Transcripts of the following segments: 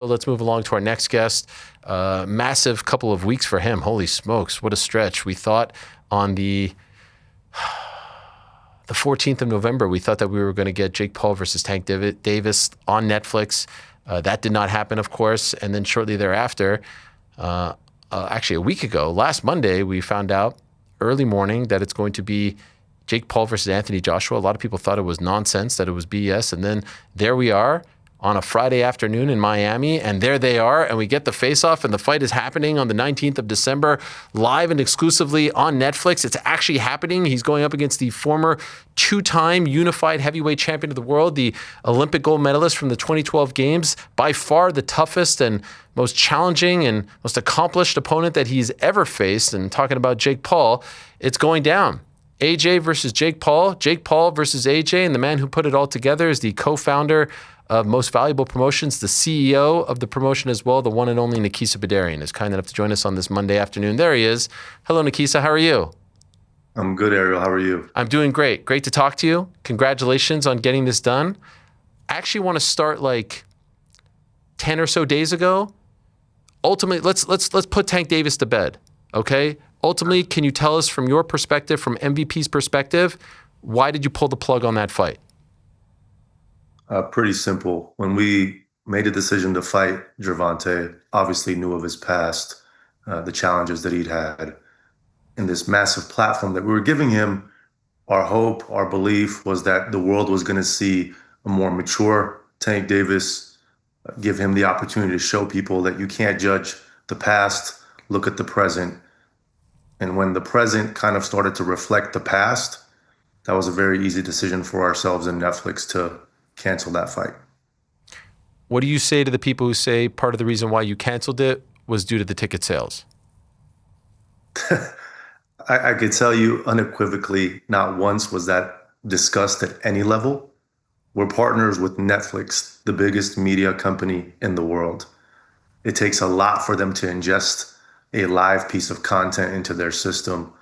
Let's move along to our next guest. Massive couple of weeks for him. Holy smokes, what a stretch. We thought on the 14th of November, we thought that we were going to get Jake Paul versus Tank Davis on Netflix. That did not happen, of course. And then shortly thereafter, actually a week ago, last Monday, we found out early morning that it's going to be Jake Paul versus Anthony Joshua. A lot of people thought it was nonsense, that it was BS. And then there we are on a Friday afternoon in Miami, and there they are, and we get the face-off, and the fight is happening on the 19th of December, live and exclusively on Netflix. It's actually happening. He's going up against the former two-time unified heavyweight champion of the world, the Olympic gold medalist from the 2012 Games, by far the toughest and most challenging and most accomplished opponent that he's ever faced. And talking about Jake Paul, it's going down. AJ versus Jake Paul versus AJ, and the man who put it all together is the co-founder of Most Valuable Promotions, the CEO of the promotion as well, the one and only Nakisa Bidarian, is kind enough to join us on this Monday afternoon. There he is. Hello, Nakisa. How are you? I'm good, Ariel. How are you? I'm doing great. Great to talk to you. Congratulations on getting this done. I actually want to start like 10 or so days ago. Ultimately, let's put Tank Davis to bed, okay? Ultimately, can you tell us from your perspective, from MVP's perspective, why did you pull the plug on that fight? Pretty simple. When we made a decision to fight Gervonta, obviously knew of his past, the challenges that he'd had, and this massive platform that we were giving him. Our hope, our belief was that the world was going to see a more mature Tank Davis, give him the opportunity to show people that you can't judge the past, look at the present. And when the present kind of started to reflect the past, that was a very easy decision for ourselves and Netflix to cancel that fight. What do you say to the people who say part of the reason why you canceled it was due to the ticket sales? I could tell you unequivocally, not once was that discussed at any level. We're partners with Netflix, the biggest media company in the world. It takes a lot for them to ingest a live piece of content into their system.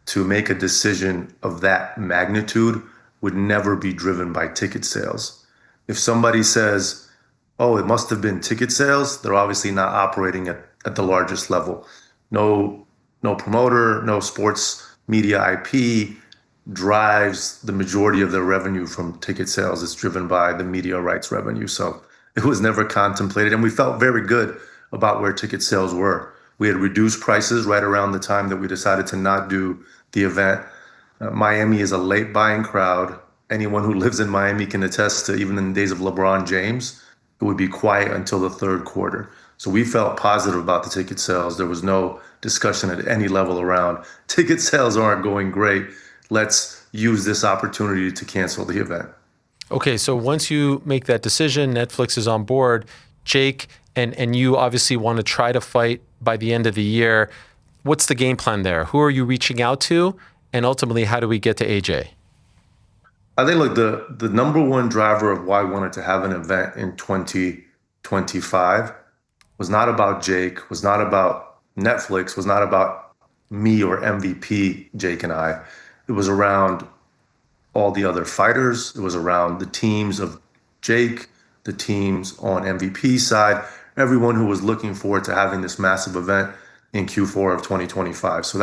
To make a decision of that magnitude would never be driven by ticket sales. If somebody says, oh, it must have been ticket sales, they're obviously not operating at the largest level. No promoter, no sports media IP drives the majority of their revenue from ticket sales. It's driven by the media rights revenue. So it was never contemplated. And we felt very good about where ticket sales were. We had reduced prices right around the time that we decided to not do the event. Miami is a late buying crowd. Anyone who lives in Miami can attest to, even in the days of LeBron James, it would be quiet until the third quarter. So we felt positive about the ticket sales. There was no discussion at any level around ticket sales aren't going great. Let's use this opportunity to cancel the event. Okay, so once you make that decision, Netflix is on board. Jake and you obviously want to try to fight by the end of the year. What's the game plan there? Who are you reaching out to? And ultimately, how do we get to AJ? I think, look, the number one driver of why I wanted to have an event in 2025 was not about Jake, was not about Netflix, was not about me or MVP, Jake and I. It was around all the other fighters. It was around the teams of Jake, the teams on MVP side, everyone who was looking forward to having this massive event in Q4 of 2025. So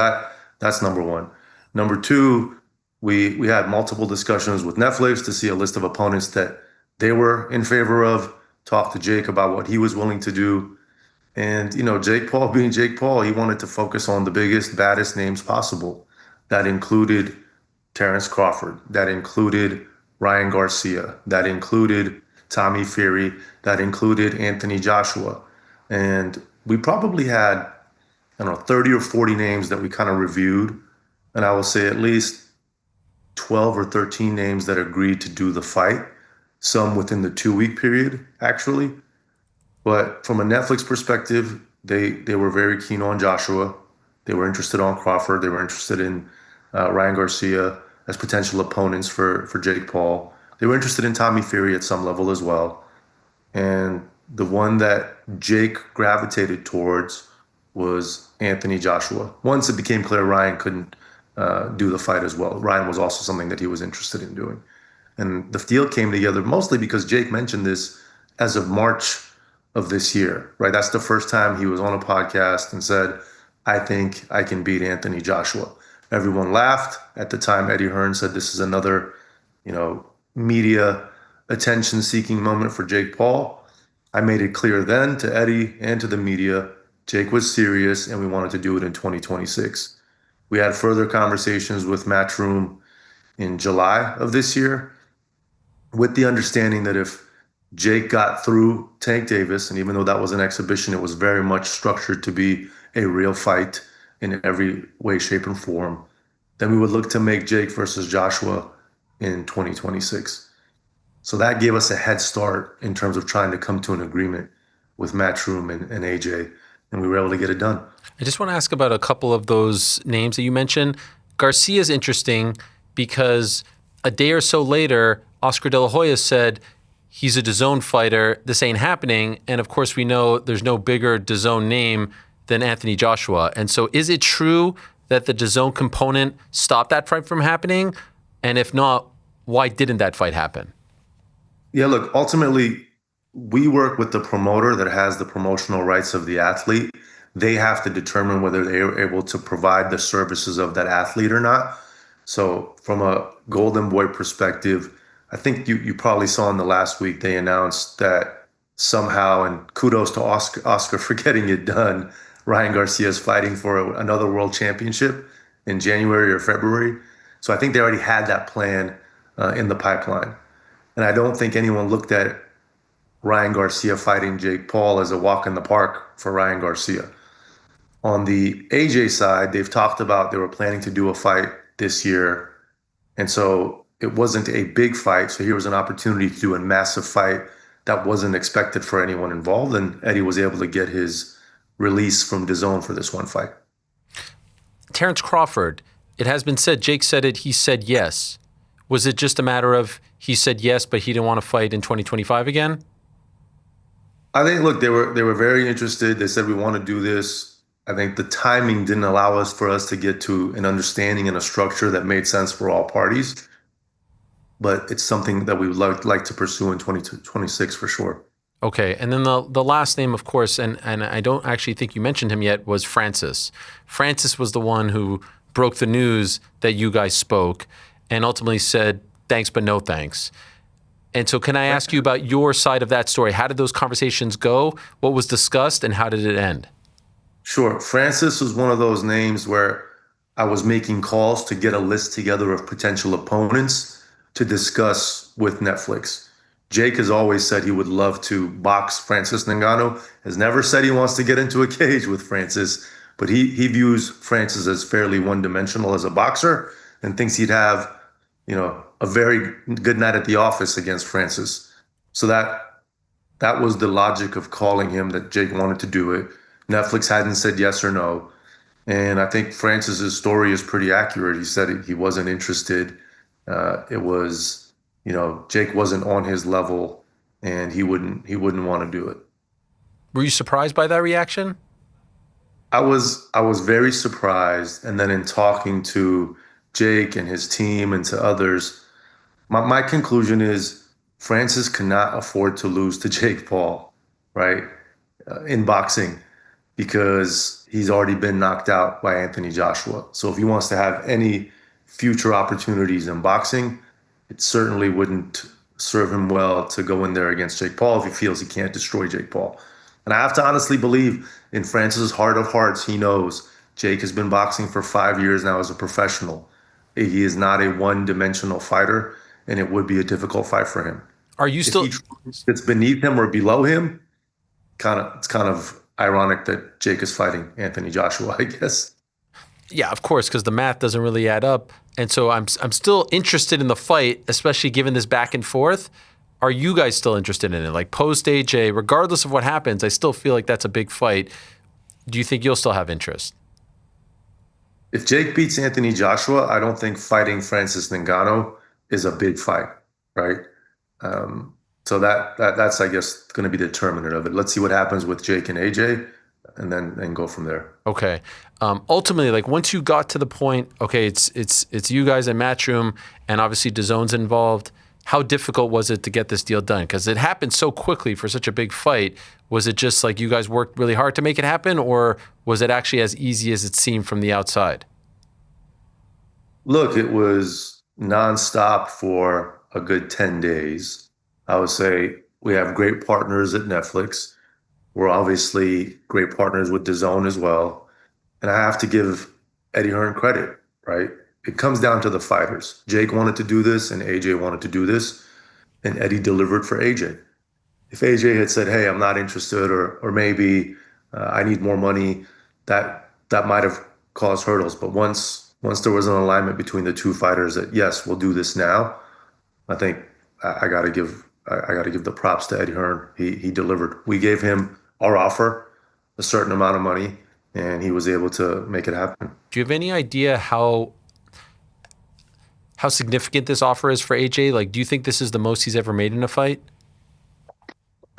that's number one. Number two, we had multiple discussions with Netflix to see a list of opponents that they were in favor of, talk to Jake about what he was willing to do. And, Jake Paul being Jake Paul, he wanted to focus on the biggest, baddest names possible. That included Terrence Crawford. That included Ryan Garcia. That included Tommy Fury. That included Anthony Joshua. And we probably had, 30 or 40 names that we kind of reviewed. And I will say at least 12 or 13 names that agreed to do the fight, some within the 2-week period, actually. But from a Netflix perspective, they were very keen on Joshua. They were interested on Crawford. They were interested in Ryan Garcia as potential opponents for Jake Paul. They were interested in Tommy Fury at some level as well. And the one that Jake gravitated towards was Anthony Joshua. Once it became clear Ryan couldn't do the fight as well. Ryan was also something that he was interested in doing. And the deal came together mostly because Jake mentioned this as of March of this year, right? That's the first time he was on a podcast and said, I think I can beat Anthony Joshua. Everyone laughed. At the time, Eddie Hearn said this is another, media attention-seeking moment for Jake Paul. I made it clear then to Eddie and to the media, Jake was serious and we wanted to do it in 2026. We had further conversations with Matchroom in July of this year with the understanding that if Jake got through Tank Davis, and even though that was an exhibition, it was very much structured to be a real fight in every way, shape, and form, then we would look to make Jake versus Joshua in 2026. So that gave us a head start in terms of trying to come to an agreement with Matchroom and AJ, and we were able to get it done. I just want to ask about a couple of those names that you mentioned. Garcia's interesting because a day or so later, Oscar De La Hoya said he's a DAZN fighter. This ain't happening. And of course, we know there's no bigger DAZN name than Anthony Joshua. And so is it true that the DAZN component stopped that fight from happening? And if not, why didn't that fight happen? Yeah, look, ultimately, we work with the promoter that has the promotional rights of the athlete. They have to determine whether they are able to provide the services of that athlete or not. So from a Golden Boy perspective, I think you probably saw in the last week, they announced that somehow, and kudos to Oscar for getting it done, Ryan Garcia is fighting for another world championship in January or February. So I think they already had that plan in the pipeline. And I don't think anyone looked at Ryan Garcia fighting Jake Paul as a walk in the park for Ryan Garcia. On the AJ side, they've talked about they were planning to do a fight this year. And so it wasn't a big fight. So here was an opportunity to do a massive fight that wasn't expected for anyone involved. And Eddie was able to get his release from DAZN for this one fight. Terrence Crawford, it has been said, Jake said it, he said yes. Was it just a matter of he said yes, but he didn't want to fight in 2025 again? I think, look, they were very interested. They said, we want to do this. I think the timing didn't allow for us to get to an understanding and a structure that made sense for all parties. But it's something that we would like to pursue in 2026 for sure. Okay, and then the last name, of course, and I don't actually think you mentioned him yet, was Francis. Francis was the one who broke the news that you guys spoke and ultimately said, thanks, but no thanks. And so can I ask you about your side of that story? How did those conversations go? What was discussed and how did it end? Sure. Francis was one of those names where I was making calls to get a list together of potential opponents to discuss with Netflix. Jake has always said he would love to box Francis Ngannou, has never said he wants to get into a cage with Francis, but he views Francis as fairly one-dimensional as a boxer and thinks he'd have, a very good night at the office against Francis. So that was the logic of calling him, that Jake wanted to do it. Netflix hadn't said yes or no. And I think Francis's story is pretty accurate. He said he wasn't interested. It was, Jake wasn't on his level and he wouldn't want to do it. Were you surprised by that reaction? I was very surprised. And then in talking to Jake and his team and to others, my conclusion is Francis cannot afford to lose to Jake Paul, right? In boxing, because he's already been knocked out by Anthony Joshua. So if he wants to have any future opportunities in boxing, it certainly wouldn't serve him well to go in there against Jake Paul if he feels he can't destroy Jake Paul. And I have to honestly believe in Francis's heart of hearts, he knows Jake has been boxing for 5 years now as a professional. He is not a one-dimensional fighter, and it would be a difficult fight for him. Are you still? If it's beneath him or below him, it's kind of ironic that Jake is fighting Anthony Joshua, I guess. Yeah, of course, because the math doesn't really add up. And so I'm still interested in the fight, especially given this back and forth. Are you guys still interested in it? Like post AJ, regardless of what happens, I still feel like that's a big fight. Do you think you'll still have interest? If Jake beats Anthony Joshua, I don't think fighting Francis Ngannou is a big fight, right? So that's I guess going to be the determinant of it. Let's see what happens with Jake and AJ, and then go from there. Okay. Ultimately, like once you got to the point, okay, it's you guys in Matchroom, and obviously DAZN's involved. How difficult was it to get this deal done? Because it happened so quickly for such a big fight. Was it just like you guys worked really hard to make it happen, or was it actually as easy as it seemed from the outside? Look, it was nonstop for a good 10 days. I would say we have great partners at Netflix. We're obviously great partners with DAZN as well. And I have to give Eddie Hearn credit, right? It comes down to the fighters. Jake wanted to do this and AJ wanted to do this, and Eddie delivered for AJ. If AJ had said, "Hey, I'm not interested," or maybe I need more money, that might have caused hurdles. But once there was an alignment between the two fighters that yes, we'll do this now, I think I got to give the props to Eddie Hearn. He delivered. We gave him our offer, a certain amount of money, and he was able to make it happen. Do you have any idea how significant this offer is for AJ? Like, do you think this is the most he's ever made in a fight?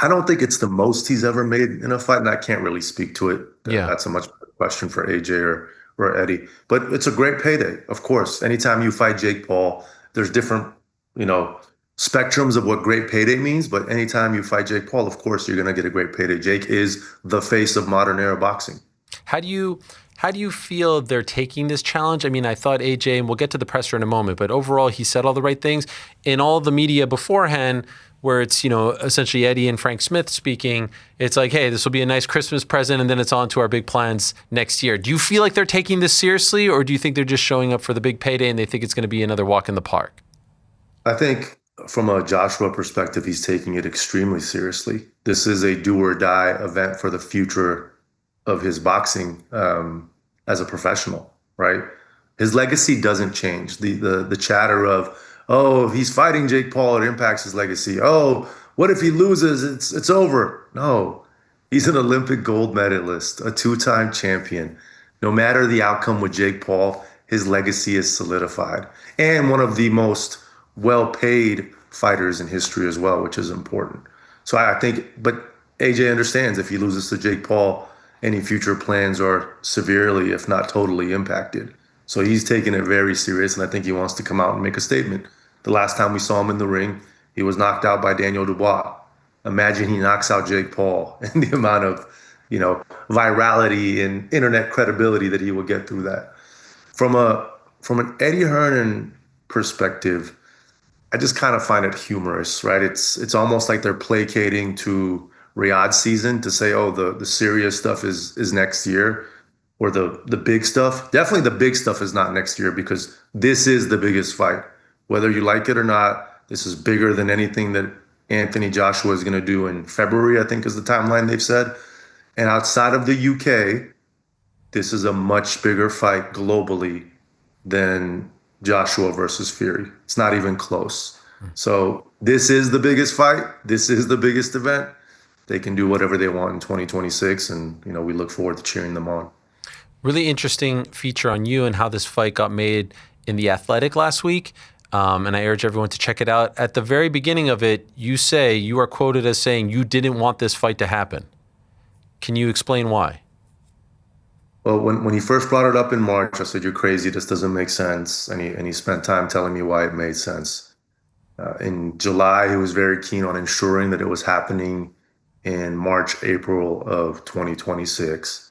I don't think it's the most he's ever made in a fight, and I can't really speak to it. Yeah. That's a much better question for AJ or Eddie. But it's a great payday, of course. Anytime you fight Jake Paul, there's different, you know, spectrums of what great payday means. But anytime you fight Jake Paul, of course, you're going to get a great payday. Jake is the face of modern era boxing. How do you feel they're taking this challenge? I mean, I thought AJ, and we'll get to the presser in a moment, but overall he said all the right things. In all the media beforehand, where it's, essentially Eddie and Frank Smith speaking, it's like, hey, this will be a nice Christmas present, and then it's on to our big plans next year. Do you feel like they're taking this seriously, or do you think they're just showing up for the big payday and they think it's going to be another walk in the park? I think from a Joshua perspective, he's taking it extremely seriously. This is a do or die event for the future of his boxing as a professional, right? His legacy doesn't change. The chatter of, oh, if he's fighting Jake Paul, it impacts his legacy. Oh, what if he loses? It's over. No, he's an Olympic gold medalist, a two-time champion. No matter the outcome with Jake Paul, his legacy is solidified, and one of the most well-paid fighters in history as well, which is important. So I think, but AJ understands if he loses to Jake Paul, any future plans are severely, if not totally, impacted. So he's taking it very serious, and I think he wants to come out and make a statement. The last time we saw him in the ring, he was knocked out by Daniel Dubois. Imagine he knocks out Jake Paul and the amount of, virality and internet credibility that he will get through that. From an Eddie Hearn perspective, I just kind of find it humorous, right? It's almost like they're placating to Riyadh season to say, oh, the serious stuff is next year, or the big stuff. Definitely the big stuff is not next year, because this is the biggest fight. Whether you like it or not, this is bigger than anything that Anthony Joshua is going to do in February, I think is the timeline they've said. And outside of the UK, this is a much bigger fight globally than Joshua versus Fury. It's not even close. So this is the biggest fight. This is the biggest event. They can do whatever they want in 2026, and we look forward to cheering them on. Really interesting feature on you and how this fight got made in The Athletic last week. And I urge everyone to check it out. At the very beginning of it, you are quoted as saying you didn't want this fight to happen. Can you explain why? Well, when he first brought it up in March, I said, "You're crazy. This doesn't make sense." And he spent time telling me why it made sense. In July, he was very keen on ensuring that it was happening in March, April of 2026.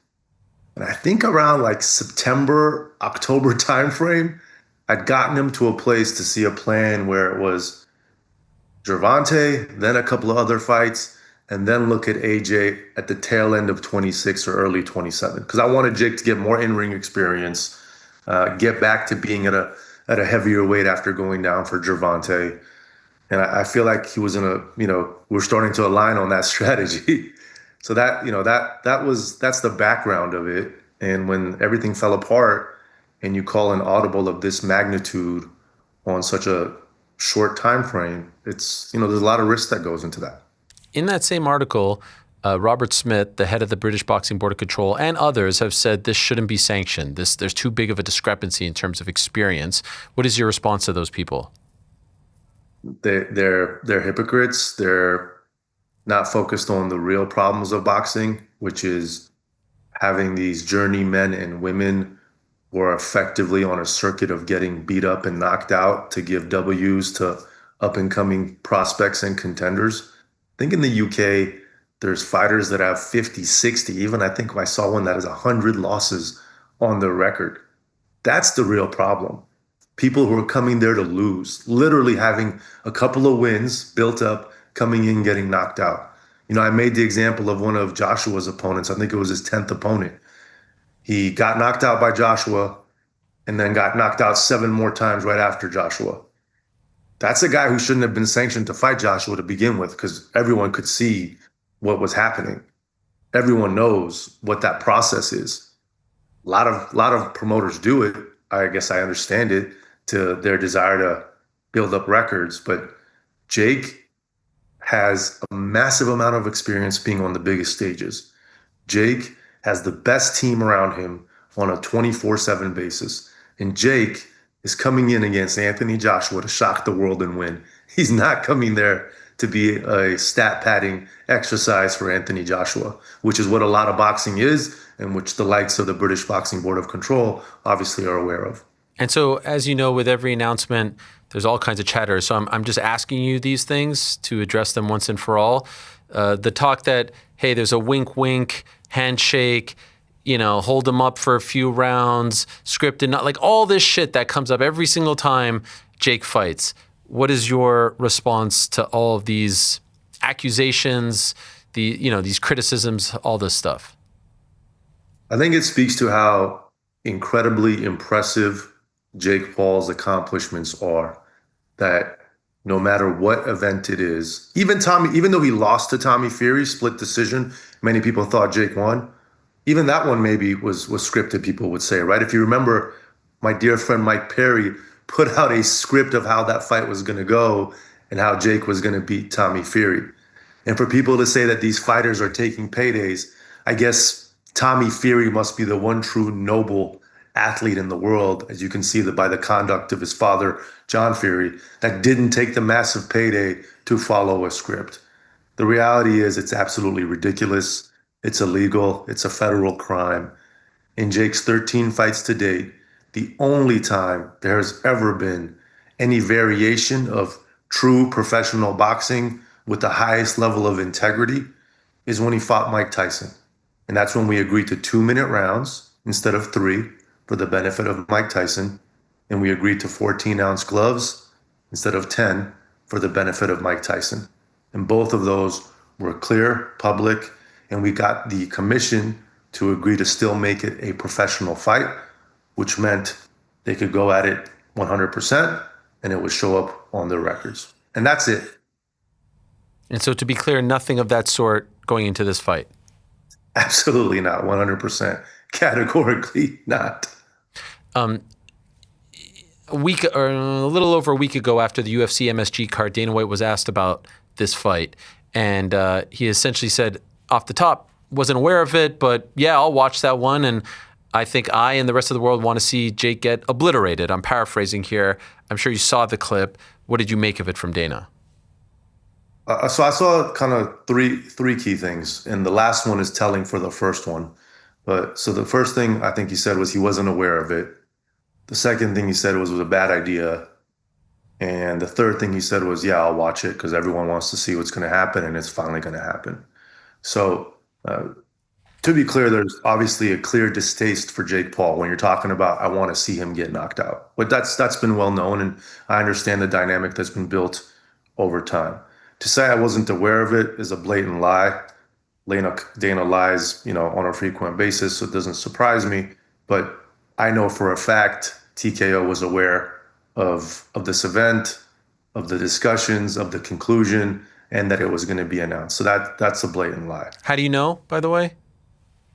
And I think around like September, October timeframe, I'd gotten him to a place to see a plan where it was Gervonta, then a couple of other fights, and then look at AJ at the tail end of 26 or early 27. Because I wanted Jake to get more in-ring experience, get back to being at a heavier weight after going down for Gervonta. And I feel like he was we're starting to align on that strategy. So that's the background of it. And when everything fell apart and you call an audible of this magnitude on such a short time frame, it's, there's a lot of risk that goes into that. In that same article, Robert Smith, the head of the British Boxing Board of Control, and others have said this shouldn't be sanctioned. There's too big of a discrepancy in terms of experience. What is your response to those people? They're hypocrites. They're not focused on the real problems of boxing, which is having these journeymen and women who are effectively on a circuit of getting beat up and knocked out to give W's to up and coming prospects and contenders. I think in the UK, there's fighters that have 50, 60. Even I think I saw one that has 100 losses on their record. That's the real problem. People who are coming there to lose, literally having a couple of wins built up, coming in, getting knocked out. I made the example of one of Joshua's opponents. I think it was his 10th opponent. He got knocked out by Joshua and then got knocked out 7 more times right after Joshua. That's a guy who shouldn't have been sanctioned to fight Joshua to begin with, because everyone could see what was happening. Everyone knows what that process is. A lot of promoters do it. I guess I understand it, to their desire to build up records, but Jake has a massive amount of experience being on the biggest stages. Jake has the best team around him on a 24/7 basis. And Jake is coming in against Anthony Joshua to shock the world and win. He's not coming there to be a stat padding exercise for Anthony Joshua, which is what a lot of boxing is, and which the likes of the British Boxing Board of Control obviously are aware of. And so, as you know, with every announcement, there's all kinds of chatter. So I'm just asking you these things to address them once and for all. The talk that, hey, there's a wink, wink, handshake, hold them up for a few rounds, scripted, not like all this shit that comes up every single time Jake fights. What is your response to all of these accusations, these criticisms, all this stuff? I think it speaks to how incredibly impressive Jake Paul's accomplishments are, that no matter what event it is, even though he lost to Tommy Fury, split decision, many people thought Jake won. Even that one maybe was scripted, people would say, right? If you remember, my dear friend Mike Perry put out a script of how that fight was going to go and how Jake was going to beat Tommy Fury. And for people to say that these fighters are taking paydays, I guess Tommy Fury must be the one true noble athlete in the world, as you can see that by the conduct of his father, John Fury, that didn't take the massive payday to follow a script. The reality is it's absolutely ridiculous. It's illegal. It's a federal crime. In Jake's 13 fights to date, the only time there has ever been any variation of true professional boxing with the highest level of integrity is when he fought Mike Tyson. And that's when we agreed to 2-minute rounds instead of 3 for the benefit of Mike Tyson. And we agreed to 14-ounce gloves instead of 10 for the benefit of Mike Tyson. And both of those were clear, public, and we got the commission to agree to still make it a professional fight, which meant they could go at it 100% and it would show up on their records. And that's it. And so, to be clear, nothing of that sort going into this fight? Absolutely not, 100%. Categorically not. A week or a little over a week ago, after the UFC MSG card, Dana White was asked about this fight, and he essentially said off the top, wasn't aware of it, but yeah, I'll watch that one, and I think I and the rest of the world want to see Jake get obliterated. I'm paraphrasing here. I'm sure you saw the clip. What did you make of it from Dana? So I saw kind of three key things, and the last one is telling for the first one. But so the first thing I think he said was he wasn't aware of it. The second thing he said was a bad idea. And the third thing he said was, yeah, I'll watch it because everyone wants to see what's going to happen, and it's finally going to happen. So to be clear, there's obviously a clear distaste for Jake Paul when you're talking about, I want to see him get knocked out. But that's been well known, and I understand the dynamic that's been built over time. To say I wasn't aware of it is a blatant lie. Dana lies, on a frequent basis, so it doesn't surprise me. But I know for a fact TKO was aware of this event, of the discussions, of the conclusion, and that it was going to be announced. So that's a blatant lie. How do you know, by the way?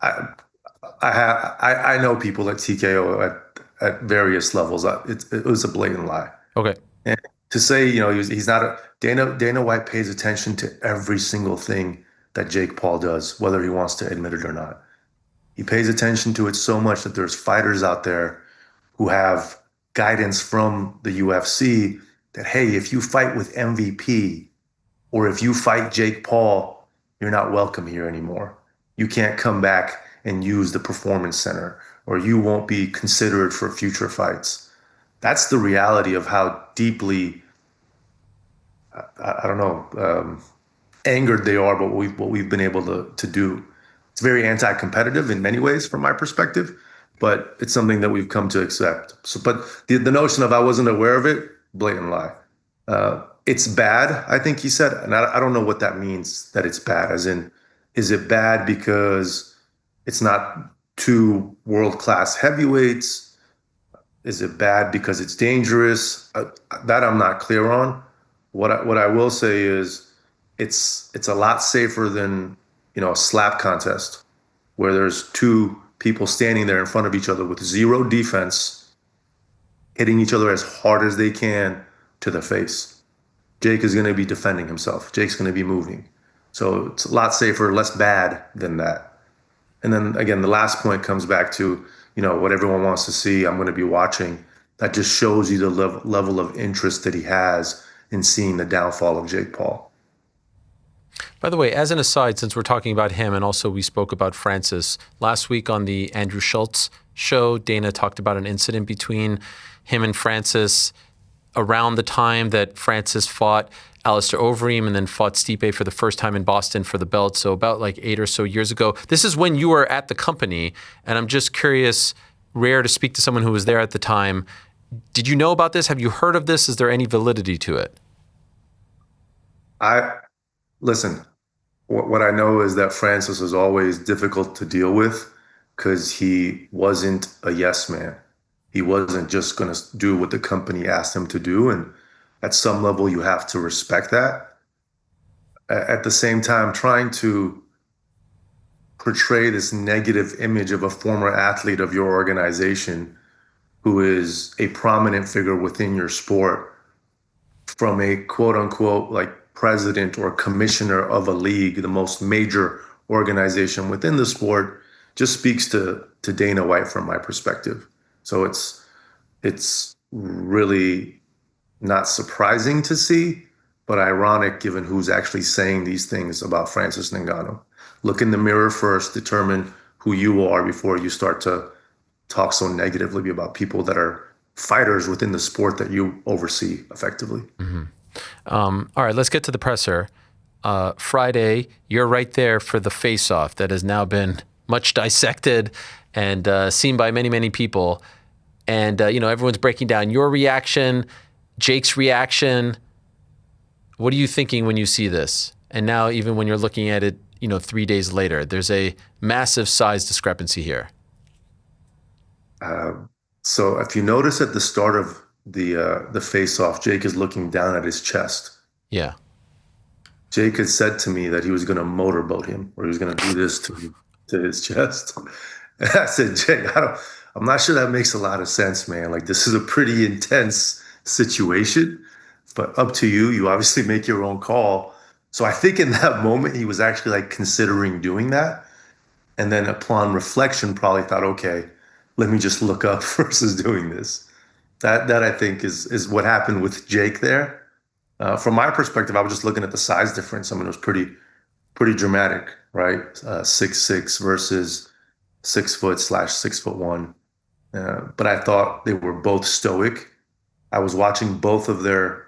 I know people at TKO at various levels. It was a blatant lie. Okay. And to say, he's not Dana White pays attention to every single thing that Jake Paul does, whether he wants to admit it or not. He pays attention to it so much that there's fighters out there who have guidance from the UFC that, hey, if you fight with MVP or if you fight Jake Paul, you're not welcome here anymore. You can't come back and use the Performance Center, or you won't be considered for future fights. That's the reality of how deeply I don't know, angered they are, but what we've been able to do. It's very anti-competitive in many ways, from my perspective, but it's something that we've come to accept. So, but the notion of I wasn't aware of it, blatant lie. It's bad, I think he said, and I don't know what that means. That it's bad, as in, is it bad because it's not two world-class heavyweights? Is it bad because it's dangerous? That I'm not clear on. What I will say is it's a lot safer than, a slap contest where there's two people standing there in front of each other with zero defense, hitting each other as hard as they can to the face. Jake is going to be defending himself. Jake's going to be moving. So it's a lot safer, less bad than that. And then again, the last point comes back to, what everyone wants to see. I'm going to be watching. That just shows you the level of interest that he has in seeing the downfall of Jake Paul. By the way, as an aside, since we're talking about him, and also we spoke about Francis, last week on the Andrew Schultz show, Dana talked about an incident between him and Francis around the time that Francis fought Alistair Overeem and then fought Stipe for the first time in Boston for the belt. So about like 8 or so years ago. This is when you were at the company, and I'm just curious, rare to speak to someone who was there at the time. Did you know about this? Have you heard of this? Is there any validity to it? Listen, what I know is that Francis was always difficult to deal with because he wasn't a yes man. He wasn't just going to do what the company asked him to do. And at some level, you have to respect that. At the same time, trying to portray this negative image of a former athlete of your organization who is a prominent figure within your sport from a quote unquote like president or commissioner of a league, the most major organization within the sport, just speaks to Dana White from my perspective. So it's really not surprising to see, but ironic given who's actually saying these things about Francis Ngannou. Look in the mirror first, determine who you are before you start to talk so negatively about people that are fighters within the sport that you oversee effectively. Mm-hmm. All right, let's get to the presser. Friday, you're right there for the face-off that has now been much dissected and seen by many, many people. And, everyone's breaking down your reaction, Jake's reaction. What are you thinking when you see this? And now even when you're looking at it, 3 days later, there's a massive size discrepancy here. So if you notice at the start of the face-off, Jake is looking down at his chest. Yeah. Jake had said to me that he was going to motorboat him, or he was going to do this to his chest. And I said, Jake, I'm not sure that makes a lot of sense, man. Like, this is a pretty intense situation, but up to you. You obviously make your own call. So I think in that moment, he was actually like considering doing that. And then upon reflection, probably thought, okay, let me just look up versus doing this. That I think is what happened with Jake there. From my perspective, I was just looking at the size difference. I mean, it was pretty dramatic, right? 6'6" versus 6 foot / 6'1". But I thought they were both stoic. I was watching both of their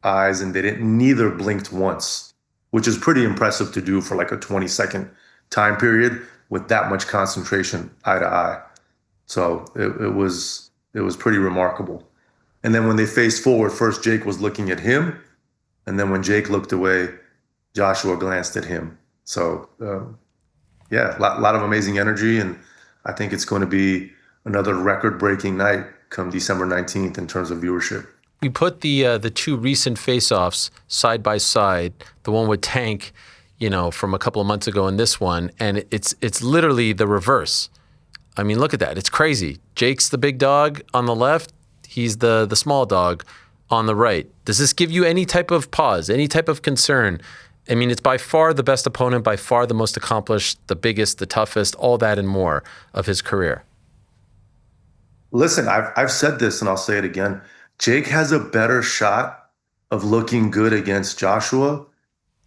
eyes, and neither blinked once, which is pretty impressive to do for like a 20-second time period with that much concentration eye to eye. So it was pretty remarkable. And then when they faced forward, first Jake was looking at him, and then when Jake looked away, Joshua glanced at him. So yeah, a lot of amazing energy, and I think it's going to be another record-breaking night come December 19th in terms of viewership. We put the two recent face-offs side by side, the one with Tank, from a couple of months ago and this one, and it's literally the reverse. I mean, look at that. It's crazy. Jake's the big dog on the left. He's the small dog on the right. Does this give you any type of pause, any type of concern? I mean, it's by far the best opponent, by far the most accomplished, the biggest, the toughest, all that and more of his career. Listen, I've said this and I'll say it again. Jake has a better shot of looking good against Joshua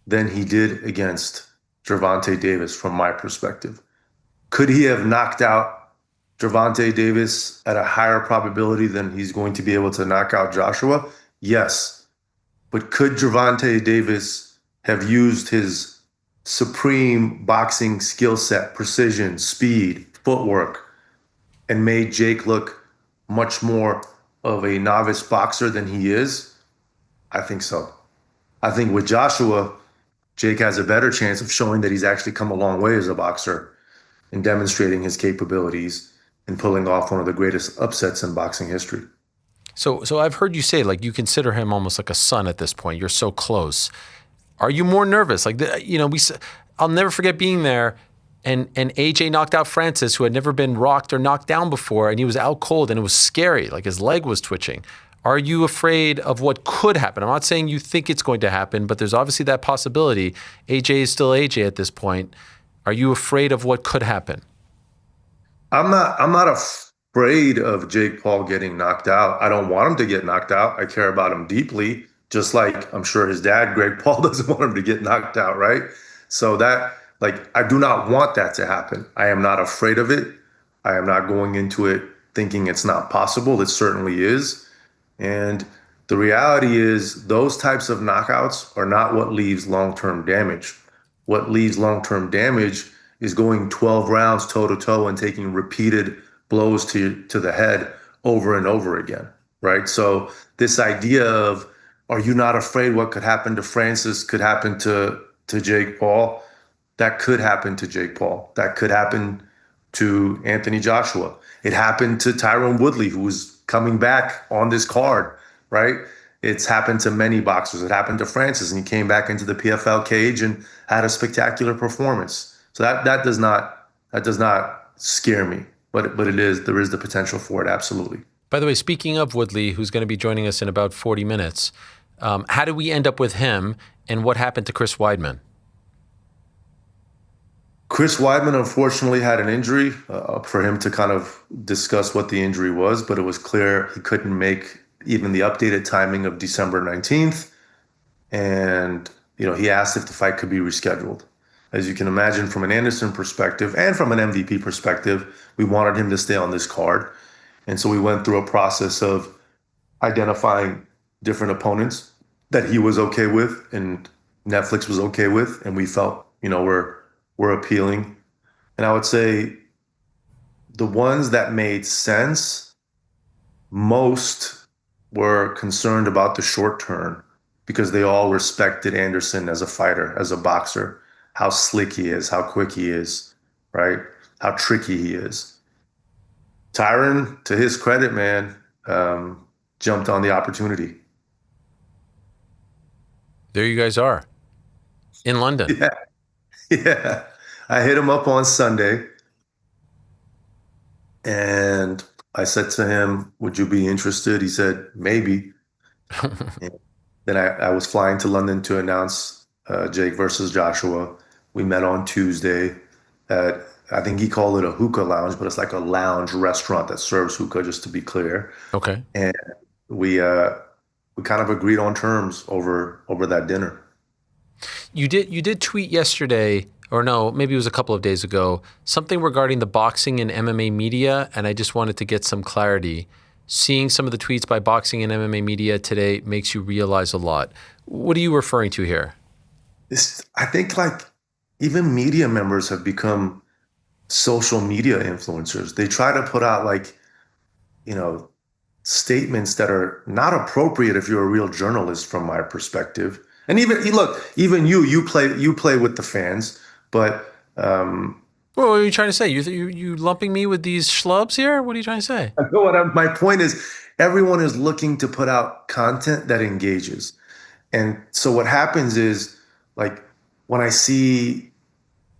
than he did against Gervonta Davis from my perspective. Could he have knocked out Gervonta Davis at a higher probability than he's going to be able to knock out Joshua? Yes. But could Gervonta Davis have used his supreme boxing skill set, precision, speed, footwork, and made Jake look much more of a novice boxer than he is? I think so. I think with Joshua, Jake has a better chance of showing that he's actually come a long way as a boxer and demonstrating his capabilities and pulling off one of the greatest upsets in boxing history. So I've heard you say like you consider him almost like a son at this point. You're so close. Are you more nervous? Like I'll never forget being there, and AJ knocked out Francis, who had never been rocked or knocked down before, and he was out cold, and it was scary. Like his leg was twitching. Are you afraid of what could happen? I'm not saying you think it's going to happen, but there's obviously that possibility. AJ is still AJ at this point. Are you afraid of what could happen? I'm not afraid of Jake Paul getting knocked out. I don't want him to get knocked out. I care about him deeply, just like I'm sure his dad, Greg Paul, doesn't want him to get knocked out, right? So that, like, I do not want that to happen. I am not afraid of it. I am not going into it thinking it's not possible. It certainly is. And the reality is, those types of knockouts are not what leaves long-term damage. What leaves long-term damage is going 12 rounds toe to toe and taking repeated blows to the head over and over again, right? So this idea of, are you not afraid what could happen to Francis could happen to Jake Paul? That could happen to Jake Paul. That could happen to Anthony Joshua. It happened to Tyron Woodley, who was coming back on this card, right? It's happened to many boxers. It happened to Francis, and he came back into the PFL cage and had a spectacular performance. So that does not scare me, but there is the potential for it, absolutely. By the way, speaking of Woodley, who's going to be joining us in about 40 minutes, how did we end up with him, and what happened to Chris Weidman? Chris Weidman unfortunately had an injury. For him to kind of discuss what the injury was, but it was clear he couldn't make even the updated timing of December 19th. And, he asked if the fight could be rescheduled. As you can imagine, from an Anderson perspective and from an MVP perspective, we wanted him to stay on this card. And so we went through a process of identifying different opponents that he was okay with and Netflix was okay with. And we felt, were appealing. And I would say the ones that made sense most were concerned about the short term because they all respected Anderson as a fighter, as a boxer, how slick he is, how quick he is, right? How tricky he is. Tyron, to his credit, man, jumped on the opportunity. There you guys are in London. Yeah. Yeah. I hit him up on Sunday and I said to him, would you be interested? He said, maybe. Then I was flying to London to announce Jake versus Joshua. We met on Tuesday at, I think he called it a hookah lounge, but it's like a lounge restaurant that serves hookah, just to be clear. Okay. And we kind of agreed on terms over that dinner. You did tweet yesterday, or no, maybe it was a couple of days ago, something regarding the boxing and MMA media, and I just wanted to get some clarity. Seeing some of the tweets by boxing and MMA media today makes you realize a lot. What are you referring to here? I think like even media members have become social media influencers. They try to put out like, statements that are not appropriate if you're a real journalist from my perspective. And even you play with the fans, but What are you trying to say? You lumping me with these schlubs here? What are you trying to say? my point is everyone is looking to put out content that engages. And so what happens is like when I see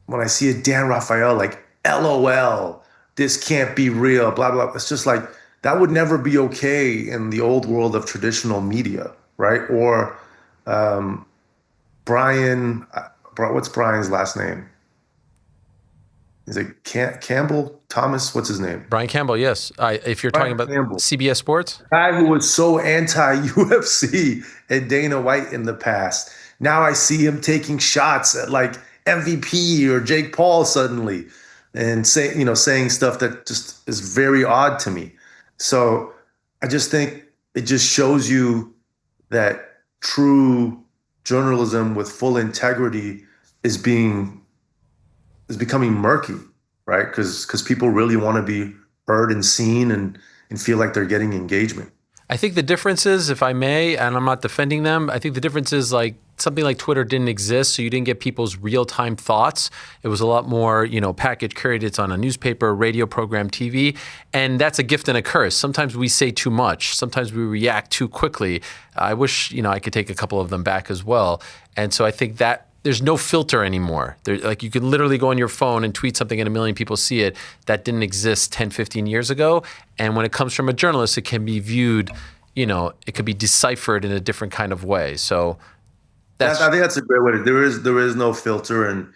a Dan Rafael like LOL, this can't be real, blah blah. It's just like that would never be okay in the old world of traditional media, right? Or what's Brian's last name? Is it Campbell? Thomas? What's his name? Brian Campbell, yes. If you're talking about Campbell. CBS Sports? Guy who was so anti-UFC and Dana White in the past. Now I see him taking shots at like MVP or Jake Paul suddenly and saying stuff that just is very odd to me. So I just think it just shows you that true journalism with full integrity is being is becoming murky, right? Because people really want to be heard and seen and feel like they're getting engagement. I think the difference is, if I may, and I'm not defending them, I think the difference is like something like Twitter didn't exist, so you didn't get people's real-time thoughts. It was a lot more, package curated. It's on a newspaper, radio program, TV, and that's a gift and a curse. Sometimes we say too much. Sometimes we react too quickly. I wish, I could take a couple of them back as well. And so I think that there's no filter anymore. Like you can literally go on your phone and tweet something and a million people see it. That didn't exist 10, 15 years ago. And when it comes from a journalist, it can be viewed, it could be deciphered in a different kind of way. So I think that's a great way to. There is no filter, and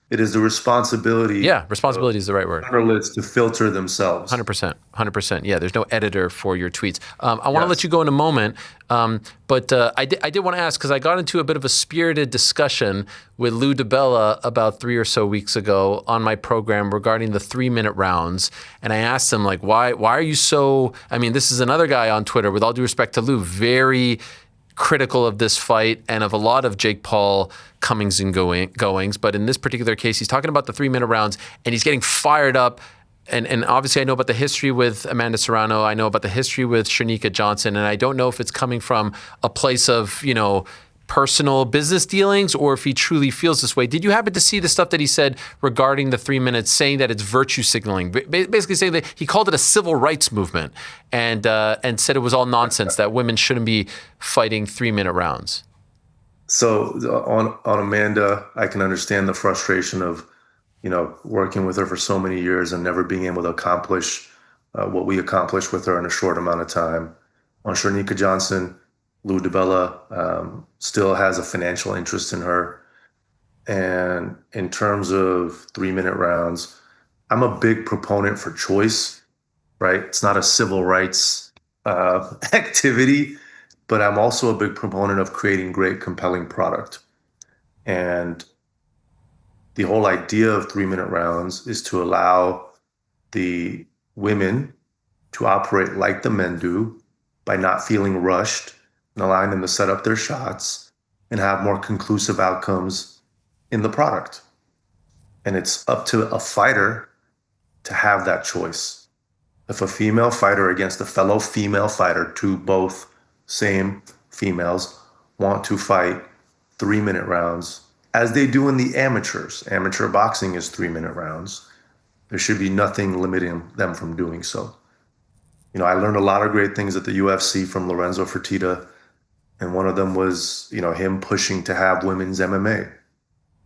it is the responsibility responsibility is the right word. of journalists to filter themselves. 100%. 100%. Yeah, there's no editor for your tweets. I want to let you go in a moment, but I did want to ask, because I got into a bit of a spirited discussion with Lou DiBella about 3 or so weeks ago on my program regarding the 3-minute rounds. And I asked him, like, why are you so, this is another guy on Twitter, with all due respect to Lou, very critical of this fight and of a lot of Jake Paul comings and goings. But in this particular case, he's talking about the 3-minute rounds and he's getting fired up. And obviously I know about the history with Amanda Serrano. I know about the history with Shanika Johnson. And I don't know if it's coming from a place of, personal business dealings or if he truly feels this way. Did you happen to see the stuff that he said regarding the 3 minutes, saying that it's virtue signaling, basically saying that he called it a civil rights movement and said it was all nonsense, that women shouldn't be fighting 3-minute rounds? So on Amanda, I can understand the frustration of, working with her for so many years and never being able to accomplish what we accomplished with her in a short amount of time. On Shanika Johnson, Lou DiBella still has a financial interest in her. And in terms of 3-minute rounds, I'm a big proponent for choice, right? It's not a civil rights activity, but I'm also a big proponent of creating great, compelling product. And the whole idea of 3-minute rounds is to allow the women to operate like the men do by not feeling rushed and allowing them to set up their shots and have more conclusive outcomes in the product. And it's up to a fighter to have that choice. If a female fighter against a fellow female fighter, two both same females, want to fight 3-minute rounds, as they do in the amateurs. Amateur boxing is 3-minute rounds. There should be nothing limiting them from doing so. I learned a lot of great things at the UFC from Lorenzo Fertitta. And one of them was, him pushing to have women's MMA.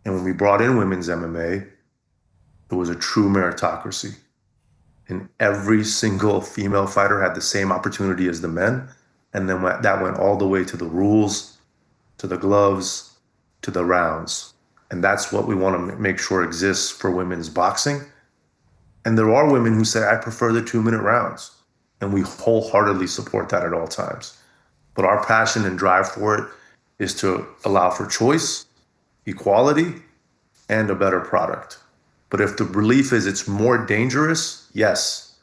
And when we brought in women's MMA, it was a true meritocracy. And every single female fighter had the same opportunity as the men. And then that went all the way to the rules, to the gloves, to the rounds. And that's what we want to make sure exists for women's boxing. And there are women who say, I prefer the 2-minute rounds. And we wholeheartedly support that at all times. But our passion and drive for it is to allow for choice, equality, and a better product. But if the belief is it's more dangerous, yes,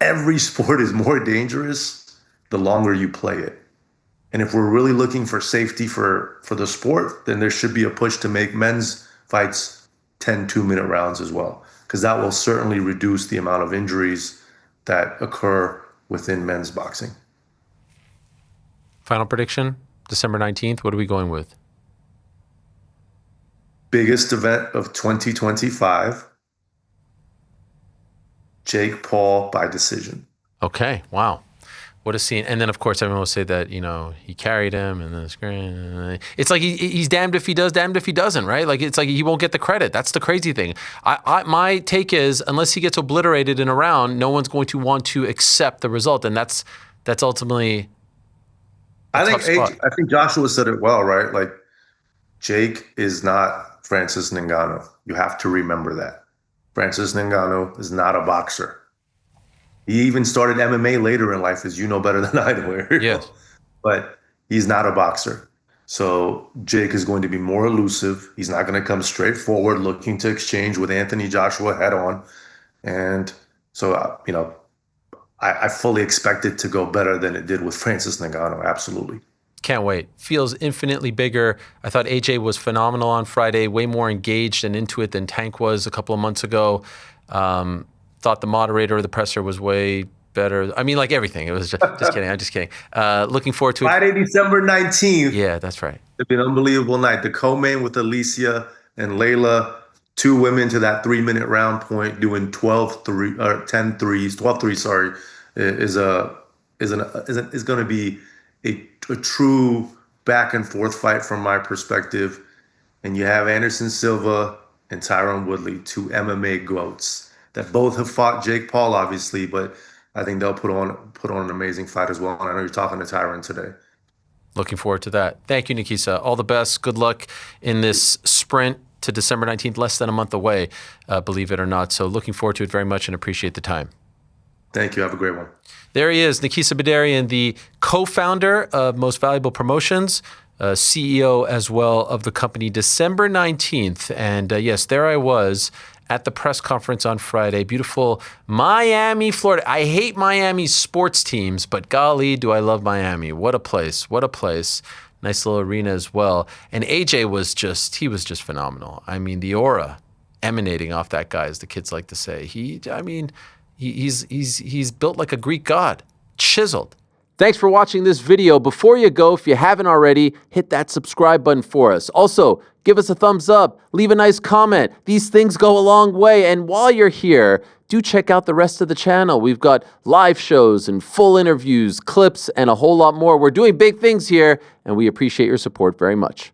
every sport is more dangerous the longer you play it. And if we're really looking for safety for the sport, then there should be a push to make men's fights 10 2-minute rounds as well, because that will certainly reduce the amount of injuries that occur within men's boxing. Final prediction, December 19th. What are we going with? Biggest event of 2025, Jake Paul by decision. Okay, wow. What a scene. And then, of course, everyone will say that, he carried him and then it's great. It's like he's damned if he does, damned if he doesn't, right? Like, it's like he won't get the credit. That's the crazy thing. My take is, unless he gets obliterated in a round, no one's going to want to accept the result. And that's ultimately I think Joshua said it well, right? Like, Jake is not Francis Ngannou. You have to remember that. Francis Ngannou is not a boxer. He even started MMA later in life, as you know better than I do. Yes. But he's not a boxer. So Jake is going to be more elusive. He's not going to come straight forward looking to exchange with Anthony Joshua head on. And so, I fully expect it to go better than it did with Francis Ngannou. Absolutely. Can't wait. Feels infinitely bigger. I thought AJ was phenomenal on Friday, way more engaged and into it than Tank was a couple of months ago. Thought the moderator of the presser was way better. I mean, like everything. It was just kidding. I'm just kidding. Looking forward to it. Friday, December 19th. Yeah, that's right. It'll be an unbelievable night. The co-main with Alicia and Layla, 2 women to that 3-minute round point, doing 12-3 or 10-3s, 12-3, sorry, is going to be a true back and forth fight from my perspective. And you have Anderson Silva and Tyron Woodley, 2 MMA goats that both have fought Jake Paul, obviously, but I think they'll put on an amazing fight as well. And I know you're talking to Tyron today. Looking forward to that. Thank you, Nakisa. All the best. Good luck in this sprint to December 19th, less than a month away, believe it or not. So looking forward to it very much and appreciate the time. Thank you. Have a great one. There he is, Nakisa Bidarian, the co-founder of Most Valuable Promotions, CEO as well of the company, December 19th. And yes, there I was at the press conference on Friday. Beautiful Miami, Florida. I hate Miami's sports teams, but golly, do I love Miami. What a place. What a place. Nice little arena as well. And AJ was just phenomenal. I mean, the aura emanating off that guy, as the kids like to say. He's built like a Greek god, chiseled. Thanks for watching this video. Before you go, if you haven't already, hit that subscribe button for us. Also, give us a thumbs up, leave a nice comment. These things go a long way. And while you're here, do check out the rest of the channel. We've got live shows and full interviews, clips, and a whole lot more. We're doing big things here, and we appreciate your support very much.